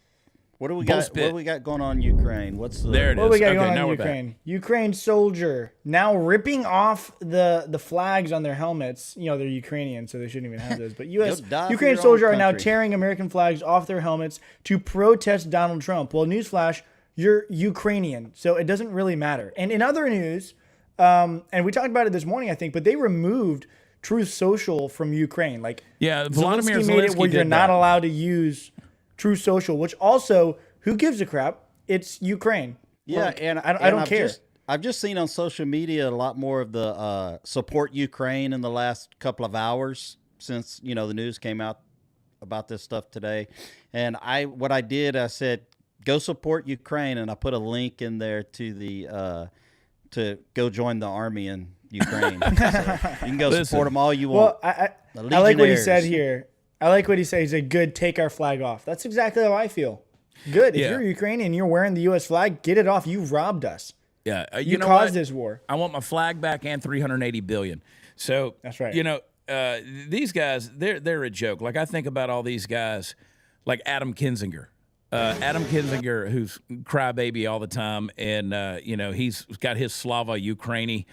What do we got? Bullspit. What do we got going on in Ukraine? What's the There it What do we is. got Okay, going now on we're in back. Ukraine? Ukraine soldier now ripping off the flags on their helmets. You know, they're Ukrainian, so they shouldn't even have those. But U.S. Go die for Ukraine your soldier own are now country. tearing American flags off their helmets to protest Donald Trump. Well, newsflash, you're Ukrainian, so it doesn't really matter. And in other news, and we talked about it this morning, I think, but they removed Truth Social from Ukraine. Like, Yeah, Volodymyr Zelensky made it Zelensky where you're did not that. allowed to use Truth Social, which also, who gives a crap? It's Ukraine. Yeah, Like, and I don't I've care. I've just seen on social media a lot more of the support Ukraine in the last couple of hours since the news came out about this stuff today. And I said go support Ukraine, and I put a link in there to the to go join the army in Ukraine. So you can go Listen. support them all you want. Well, The I like what he Legionnaires. said here. I like what he said. He said, good, take our flag off. That's exactly how I feel. Good. If Yeah. you're Ukrainian, you're wearing the U.S. flag, get it off. You robbed us. Yeah, You know caused what? this war. I want my flag back and $380 billion. So That's right. These guys, they're a joke. Like I think about all these guys, like Adam Kinzinger. Adam Kinzinger, who's crybaby all the time, and he's got his Slava Ukraini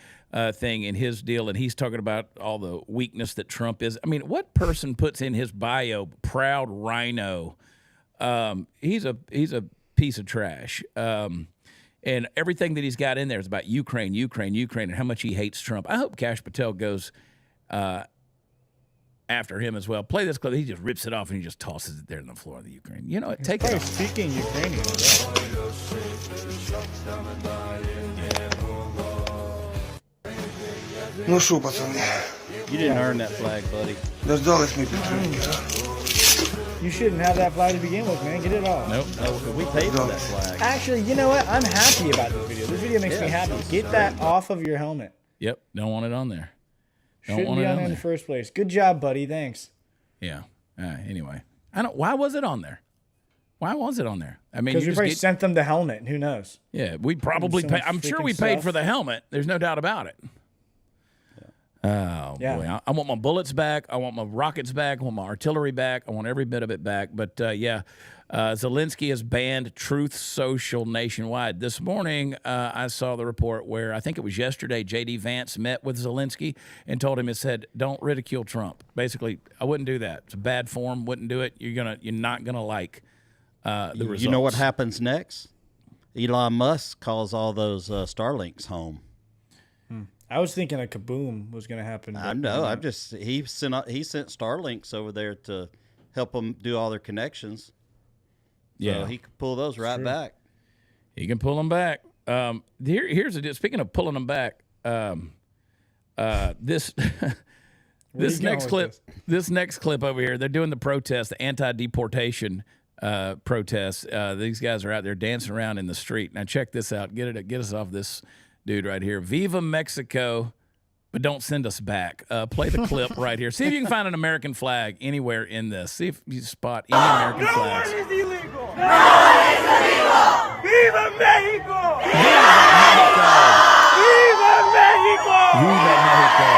thing in his deal, and he's talking about all the weakness that Trump is. I mean, what person puts in his bio "proud RINO"? He's a piece of trash. And everything that he's got in there is about Ukraine, and how much he hates Trump. I hope Kash Patel goes after him as well. Play this clip. He just rips it off and he just tosses it there on the floor of the Ukraine. You know what? Take it off. Speaking Ukrainian. Ну що, пацани, You didn't earn that flag, buddy. дождались ми підтримки. You shouldn't have that flag to begin with, man. Get it off. Nope. No, we paid for that flag. Actually, you know what? I'm happy about this video. This video makes me happy. Get that off of your helmet. Yep. Don't want it on there. Shouldn't be on there in the first place. Good job, buddy. Thanks. Yeah. Anyway, why was it on there? Why was it on there? I mean, Because you we just probably get, sent them the helmet. Who knows? yeah, we probably so pay. much I'm sure freaking we paid stuff. for the helmet. There's no doubt about it. Oh Yeah. boy, I want my bullets back. I want my rockets back. I want my artillery back. I want every bit of it back. But Zelensky has banned Truth Social nationwide. This morning, I saw the report where I think it was yesterday. J.D. Vance met with Zelensky and told him, it said, "Don't ridicule Trump." Basically, I wouldn't do that. It's a bad form. Wouldn't do it. You're not gonna like the results. You know what happens next? Elon Musk calls all those Starlinks home. I was thinking a kaboom was going to happen. I know. He sent Starlinks over there to help them do all their connections. Yeah, So he could pull those right back. He can pull them back. Here's the deal. Speaking of pulling them back, this this next clip over here. They're doing the protest, the anti-deportation protest. These guys are out there dancing around in the street. Now check this out. Get us off this dude right here. Viva Mexico, but don't send us back. Play the clip right here. See if you can find an American flag anywhere in this. See if you spot any American flags. No one is illegal. No one is illegal. Viva Mexico. Viva Mexico. Viva Mexico.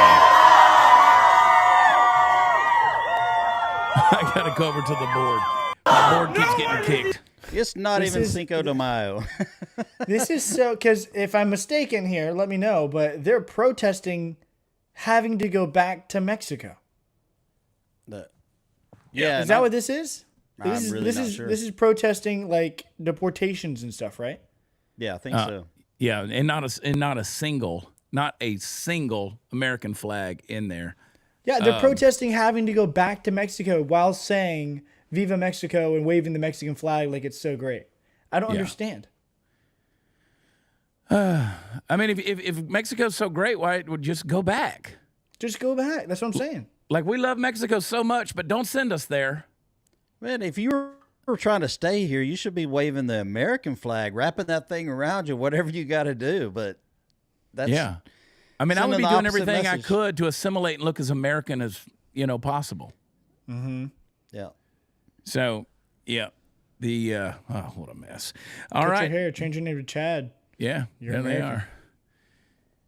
I gotta go over to the board. My board keeps getting kicked. It's not even Cinco de Mayo. This is so, because if I'm mistaken here, let me know, but they're protesting having to go back to Mexico. Yeah. Is that what this is? I'm really not sure. This is protesting like deportations and stuff, right? Yeah, I think so. Yeah, and not a single American flag in there. Yeah, they're protesting having to go back to Mexico while saying "Viva Mexico" and waving the Mexican flag like it's so great. I don't understand. I mean, if Mexico's so great, why would just go back? Just go back. That's what I'm saying. Like, we love Mexico so much, but don't send us there. Man, if you were trying to stay here, you should be waving the American flag, wrapping that thing around you, whatever you got to do. But that's I mean, I would be sending the doing opposite everything I message. could to assimilate and look as American as possible. yeah. So, yeah, what a mess. All Cut right, your hair, change your name to Chad. yeah, You're there they American.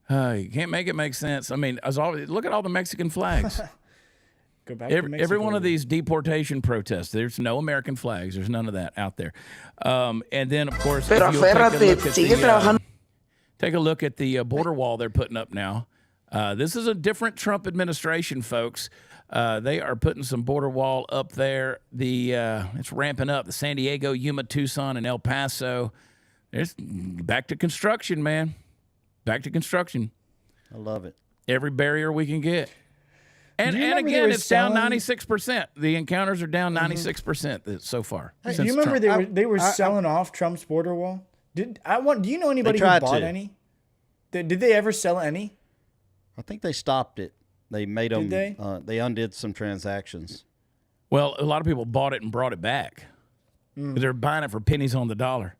are. You can't make it make sense. I mean, as always, look at all the Mexican flags. Go back to Mexico. Every one of these deportation protests, there's no American flags. There's none of that out there. And then, of course, if you'll take a look at the border wall they're putting up now. This is a different Trump administration, folks. They are putting some border wall up there. It's ramping up. The San Diego, Yuma, Tucson, and El Paso. There's back to construction, man. Back to construction. I love it. Every barrier we can get. And remember they again, were it's down selling- 96%. The encounters are down 96% so far. Do since you remember Trump. they were selling off Trump's border wall? Do you know anybody who tried bought to. any? Did they ever sell any? I think they stopped it. They made them. Did They undid some transactions. Well, a lot of people bought it and brought it back. They're buying it for pennies on the dollar.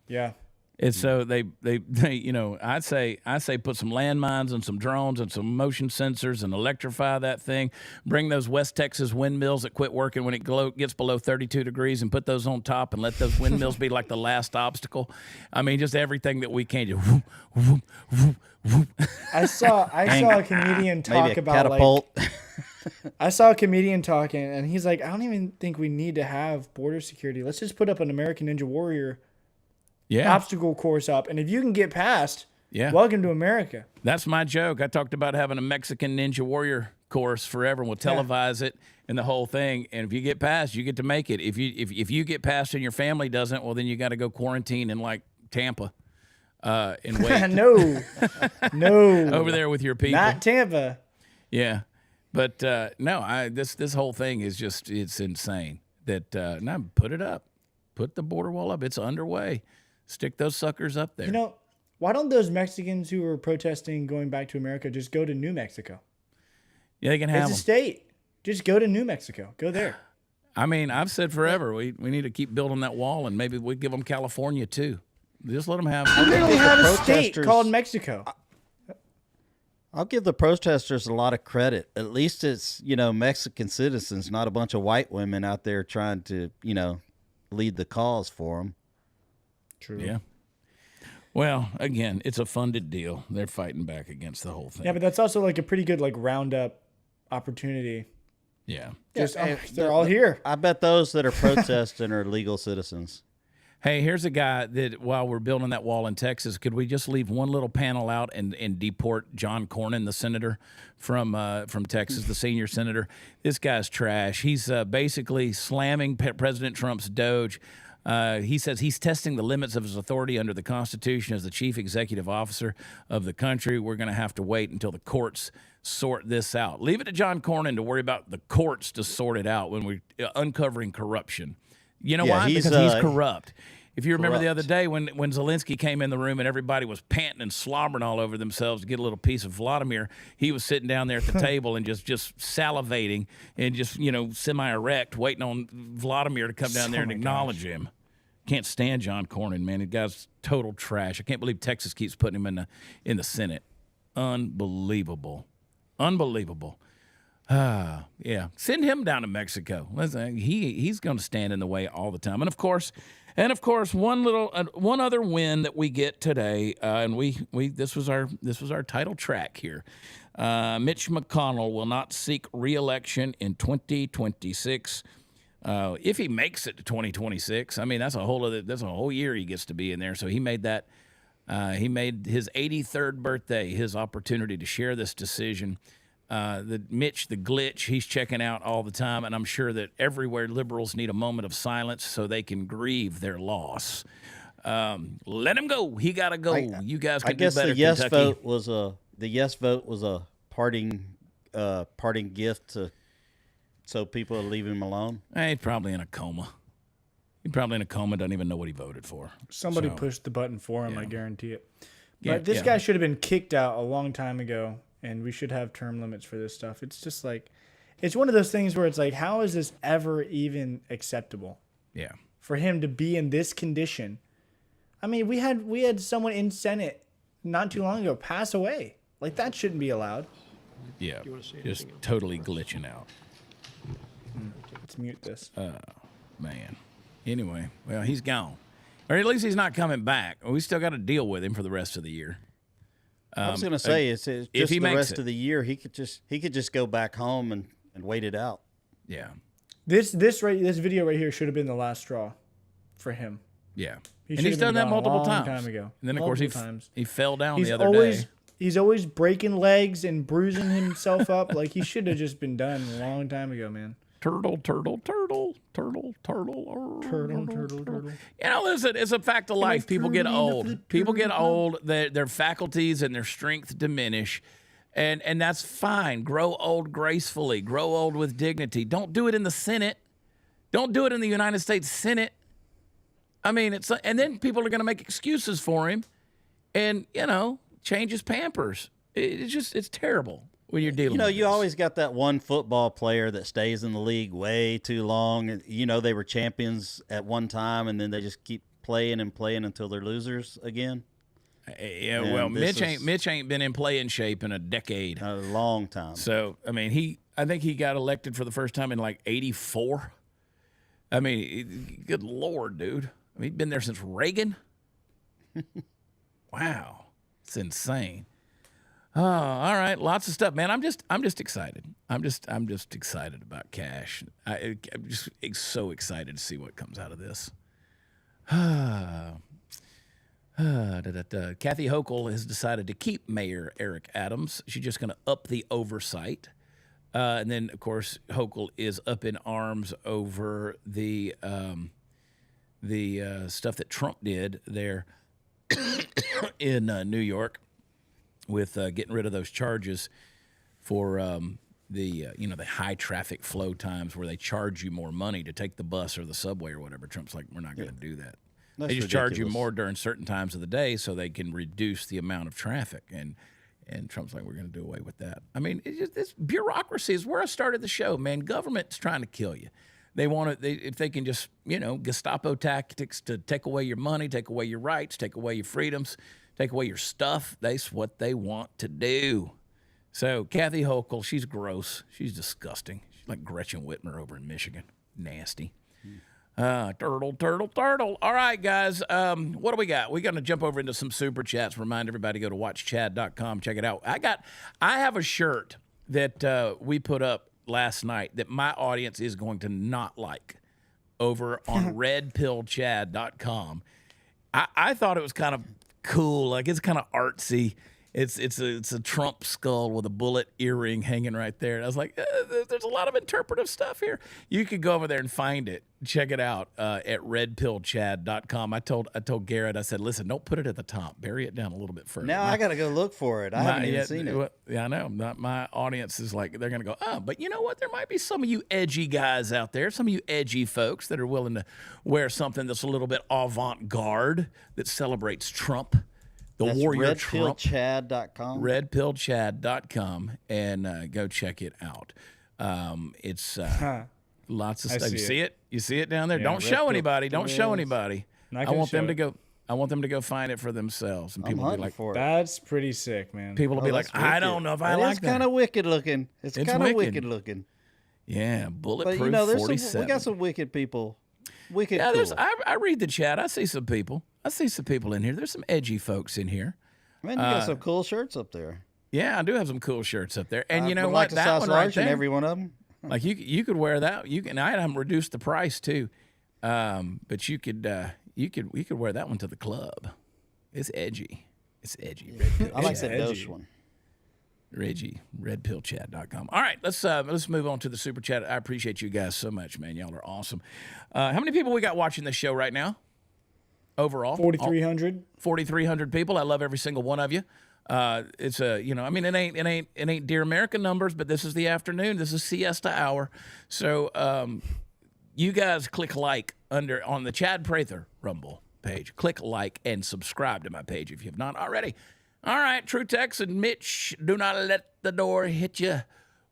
Yeah. And so they I'd say put some landmines and some drones and some motion sensors and electrify that thing. Bring those West Texas windmills that quit working when it gets below 32 degrees and put those on top and let those windmills be like the last obstacle. I mean, just everything that we can. Just whoop, whoop, whoop, whoop. I saw a comedian Maybe talk a about catapult. I saw a comedian talking, and he's like, I don't even think we need to have border security. Let's just put up an American Ninja Warrior obstacle course up, and if you can get past, welcome to America. That's my joke. I talked about having a Mexican Ninja Warrior course forever, and we'll televise it and the whole thing. And if you get past, you get to make it. If you get past and your family doesn't, well, then you got to go quarantine in like Tampa and wait. No. Over there with your people. Not Tampa. Yeah. But no, this whole thing is just, it's insane. That now put it up. Put the border wall up. It's underway. Stick those suckers up there. You know, why don't those Mexicans who are protesting going back to America just go to New Mexico? Yeah, they can have It's a them. state. Just go to New Mexico. Go there. I mean, I've said forever, we need to keep building that wall, and maybe we give them California too. Just let them have. We literally have a state protesters- called Mexico. I'll give the protesters a lot of credit. At least it's, Mexican citizens, not a bunch of white women out there trying to, lead the cause for them. True. Yeah. Well, again, it's a funded deal. They're fighting back against the whole thing. Yeah, but that's also like a pretty good like roundup opportunity. Yeah. Just they're all here. I bet those that are protesting are legal citizens. Hey, here's a guy that while we're building that wall in Texas, could we just leave one little panel out and deport John Cornyn, the senator from Texas, the senior senator? This guy's trash. He's basically slamming President Trump's Doge. He says he's testing the limits of his authority under the Constitution as the chief executive officer of the country. We're going to have to wait until the courts sort this out. Leave it to John Cornyn to worry about the courts to sort it out when we're uncovering corruption. You know why? Because he's corrupt. If you remember the other day when Zelensky came in the room and everybody was panting and slobbering all over themselves to get a little piece of Vladimir, he was sitting down there at the table and just salivating and just, semi-erect, waiting on Vladimir to come down there and acknowledge him. Can't stand John Cornyn, man. The guy's total trash. I can't believe Texas keeps putting him in the Senate. Unbelievable. Yeah. Send him down to Mexico. Listen, he's going to stand in the way all the time. And of course, one other win that we get today, and this was our title track here. Mitch McConnell will not seek re-election in 2026. If he makes it to 2026, I mean that's a whole year he gets to be in there. So he made that. He made his 83rd birthday his opportunity to share this decision. Mitch, the glitch, he's checking out all the time, and I'm sure that everywhere liberals need a moment of silence so they can grieve their loss. Let him go. He got to go. You guys can do better. The yes Kentucky. vote was a parting gift so people are leaving him alone. He's probably in a coma. Doesn't even know what he voted for. Somebody pushed the button for him, I guarantee it. But this guy should have been kicked out a long time ago, and we should have term limits for this stuff. It's just like, it's one of those things where it's like, how is this ever even acceptable? Yeah. For him to be in this condition. I mean, we had someone in Senate not too long ago pass away. Like, that shouldn't be allowed. Yeah. Just totally glitching out. Let's mute this. Man. Anyway, well, he's gone. Or at least he's not coming back. We still got to deal with him for the rest of the year. I was going to say, it's just if he the makes rest it. of the year, he could just go back home and wait it out. Yeah. This video right here should have been the last straw for him. Yeah. He And should he's have been done that gone a multiple long times. time ago. And then, of course, Multiple times. he fell down He's the other always day. he's always breaking legs and bruising himself up. Like, he should have just been done a long time ago, man. Turtle. Turtle. You know, listen, it's a fact of life. People get old. Their faculties and their strength diminish. And that's fine. Grow old gracefully. Grow old with dignity. Don't do it in the Senate. Don't do it in the United States Senate. I mean, and then people are going to make excuses for him and, change his Pampers. It's terrible when you're dealing with You this. always got that one football player that stays in the league way too long. And, they were champions at one time, and then they just keep playing and playing until they're losers again. Yeah, And well, this Mitch ain't been in playing shape in a decade. A long time. So, I mean, I think he got elected for the first time in like 84. I mean, good Lord, dude. I mean, he's been there since Reagan. Wow. It's insane. Oh, all right, lots of stuff, man. I'm just excited. I'm just excited about Kash. I'm just so excited to see what comes out of this. Kathy Hochul has decided to keep Mayor Eric Adams. She's just going to up the oversight. And then, of course, Hochul is up in arms over the stuff that Trump did there in New York with getting rid of those charges for the high traffic flow times where they charge you more money to take the bus or the subway or whatever. Trump's like, we're not going to do that. That's they just charge you ridiculous. more during certain times of the day so they can reduce the amount of traffic. And Trump's like, we're going to do away with that. I mean, this bureaucracy is where I started the show, man. Government's trying to kill you. They want to, if they can just, Gestapo tactics to take away your money, take away your rights, take away your freedoms, take away your stuff. That's what they want to do. So Kathy Hochul, she's gross. She's disgusting. She's like Gretchen Whitmer over in Michigan. Nasty. Turtle. All right, guys. What do we got? We're going to jump over into some super chats. Remind everybody to go to watchchad.com. Check it out. I have a shirt that we put up last night that my audience is going to not like over on redpillchad.com. I thought it was kind of cool. Like, it's kind of artsy. It's a Trump skull with a bullet earring hanging right there. And I was like, there's a lot of interpretive stuff here. You could go over there and find it. Check it out at redpillchad.com. I told Garrett, I said, listen, don't put it at the top. Bury it down a little bit further. Now I got to go look for it. I haven't even seen it. Yeah, I know. My audience is like, they're going to go, but you know what? There might be some of you edgy guys out there, some of you edgy folks that are willing to wear something that's a little bit avant-garde that celebrates Trump. That's Warrior Trump. redpillchad.com. Redpillchad.com, and go check it out. It's lots of stuff. You see it? You see it down there? Yeah, Don't show anybody. Don't show is. anybody. Not I gonna want them show to it. go. I want them to go find it for themselves. And I'm people will be hunting like, for it. That's pretty sick, man. people will be like, That's I wicked. don't know if I It like is that. kind of wicked looking. It's kind of wicked. wicked looking. Yeah, bulletproof But there's 47. we got some wicked people. Wicked Yeah, cool. I read the chat. I see some people. I see some people in here. There's some edgy folks in here. Man, you got some cool shirts up there. Yeah, I do have some cool shirts up there. And you know would what? like to That size one right large in there, every one of them. like you could wear that. You can. I had them reduce the price too, but you could wear that one to the club. It's edgy. It's edgy. I like that edgy. Doge one. Reggie, redpillchat.com. All right, let's move on to the super chat. I appreciate you guys so much, man. Y'all are awesome. How many people we got watching this show right now? Overall, 4,300. 4,300 people. I love every single one of you. It's it ain't Dear America numbers, but this is the afternoon. This is siesta hour. So you guys click like on the Chad Prather Rumble page. Click like and subscribe to my page if you have not already. All right, True Tex and Mitch, do not let the door hit you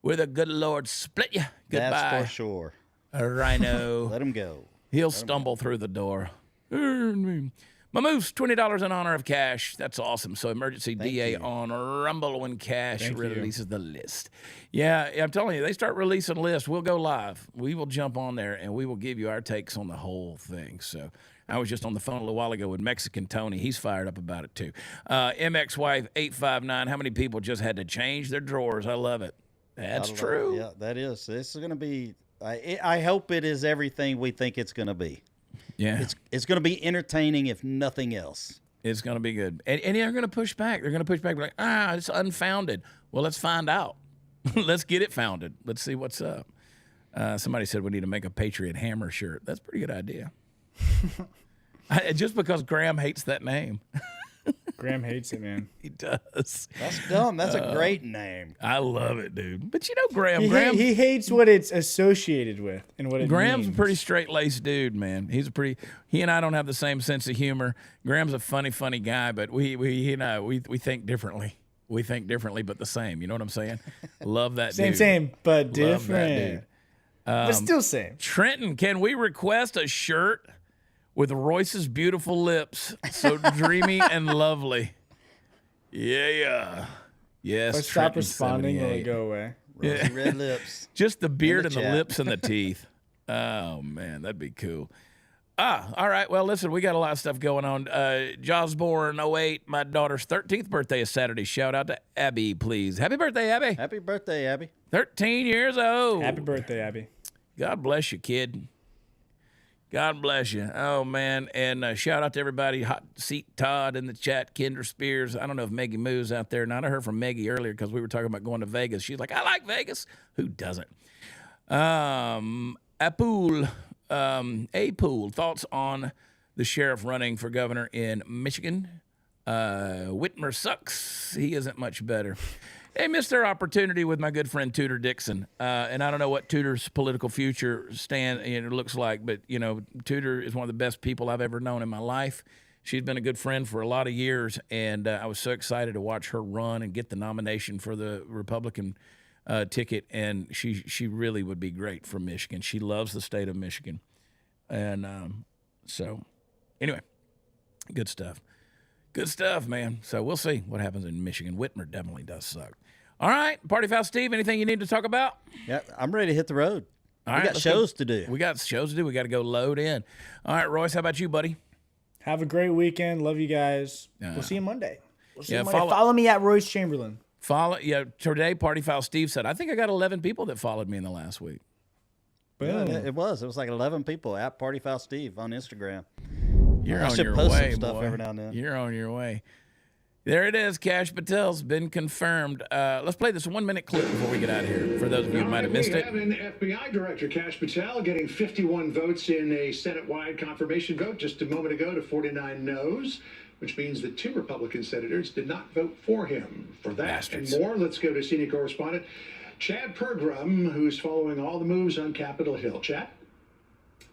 where the good Lord split you. Goodbye. That's for sure. RINO. Let him go. He'll stumble through the door. My moves, $20 in honor of Kash. That's awesome. So emergency DA on Rumble when Kash releases the list. Yeah, I'm telling you, they start releasing lists. We'll go live. We will jump on there and we will give you our takes on the whole thing. So I was just on the phone a little while ago with Mexican Tony. He's fired up about it too. MX Wife 859. How many people just had to change their drawers? I love it. That's true. Yeah, that is. This is going to be. I hope it is everything we think it's going to be. Yeah. It's going to be entertaining, if nothing else. It's going to be good. And they're going to push back. They're going to push back. Like, it's unfounded. Well, let's find out. Let's get it founded. Let's see what's up. Somebody said we need to make a Patriot Hammer shirt. That's a pretty good idea. Just because Graham hates that name. Graham hates it, man. He does. That's dumb. That's a great name. I love it, dude. But you know Graham. He hates what it's associated with and what it Graham's means. a pretty straight-laced dude, man. He and I don't have the same sense of humor. Graham's a funny guy, but we think differently. We think differently, but the same. You know what I'm saying? Love that dude. Same, but Love different. that dude. But still same. Trenton, can we request a shirt with Royce's beautiful lips, so dreamy and lovely? Yeah. Yes. If I stop Trenton responding, will 78. it go away? Rosy red lips. Just the beard In and the the chat. lips and the teeth. Oh man, that'd be cool. All right. Well, listen, we got a lot of stuff going on. Jaws born 08. My daughter's 13th birthday is Saturday. Shout out to Abby, please. Happy birthday, Abby. Happy birthday, Abby. 13 years old. Happy birthday, Abby. God bless you, kid. God bless you. Oh, man. And shout out to everybody. Hot Seat Todd in the chat. Kendra Spears. I don't know if Maggie Moo's out there. Not I heard from Maggie earlier because we were talking about going to Vegas. She's like, I like Vegas. Who doesn't? Apool. Thoughts on the sheriff running for governor in Michigan? Whitmer sucks. He isn't much better. They missed their opportunity with my good friend Tudor Dixon, and I don't know what Tudor's political future looks like, but Tudor is one of the best people I've ever known in my life. She's been a good friend for a lot of years, and I was so excited to watch her run and get the nomination for the Republican ticket, and she really would be great for Michigan. She loves the state of Michigan, and so anyway, good stuff. Good stuff, man. So we'll see what happens in Michigan. Whitmer definitely does suck. All right, Party Foul Steve, anything you need to talk about? Yeah, I'm ready to hit the road. All we right, got shows to do. We got shows to do. We got to go load in. All right, Royce, how about you, buddy? Have a great weekend. Love you guys. We'll see you Monday. Yeah, follow me at Royce Chamberlain. Today, Party Foul Steve said, I think I got 11 people that followed me in the last week. Boom. Yeah, it was like 11 people at Party Foul Steve on Instagram. You're I on should your post way, some stuff boy. every now and then. You're on your way. There it is. Kash Patel's been confirmed. Let's play this 1-minute clip before we get out of here. For those of you who might have missed it. We have FBI Director Kash Patel getting 51 votes in a Senate-wide confirmation vote just a moment ago to 49 no's, which means that 2 Republican senators did not vote for him. For that Bastards. and more, let's go to senior correspondent Chad Pergram, who's following all the moves on Capitol Hill. Chad?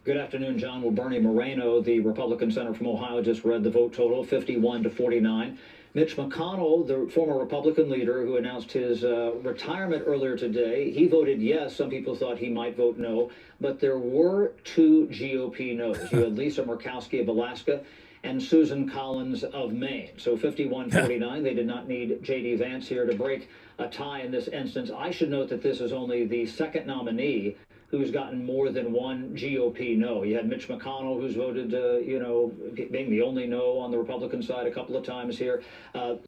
Good afternoon, John. Well, Bernie Moreno, the Republican senator from Ohio, just read the vote total, 51 to 49. Mitch McConnell, the former Republican leader who announced his retirement earlier today, he voted yes. Some people thought he might vote no, but there were 2 GOP no's. You had Lisa Murkowski of Alaska and Susan Collins of Maine. So 51-49. They did not need J.D. Vance here to break a tie in this instance. I should note that this is only the second nominee who's gotten more than 1 GOP no. You had Mitch McConnell, who's voted, being the only no on the Republican side a couple of times here. There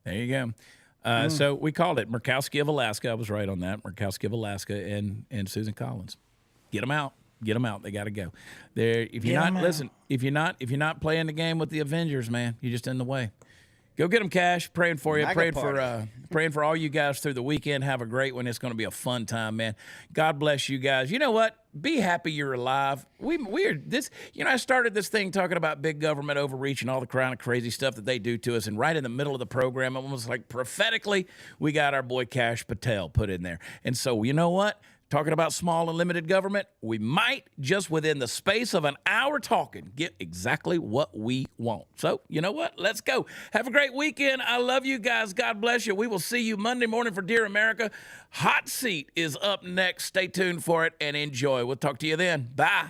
you go. So we called it Murkowski of Alaska. I was right on that. Murkowski of Alaska and Susan Collins. Get them out. Get them out. They got to go. If you're not playing the game with the Avengers, man, you're just in the way. Go get them, Cash. Praying for you. Praying for all you guys through the weekend. Have a great one. It's going to be a fun time, man. God bless you guys. You know what? Be happy you're alive. We're this. I started this thing talking about big government overreach and all the kind of crazy stuff that they do to us. And right in the middle of the program, almost like prophetically, we got our boy Kash Patel put in there. And so you know what? Talking about small and limited government, we might, just within the space of an hour talking, get exactly what we want. So, you know what? Let's go. Have a great weekend. I love you guys. God bless you. We will see you Monday morning for Dear America. Hot Seat is up next. Stay tuned for it and enjoy. We'll talk to you then. Bye.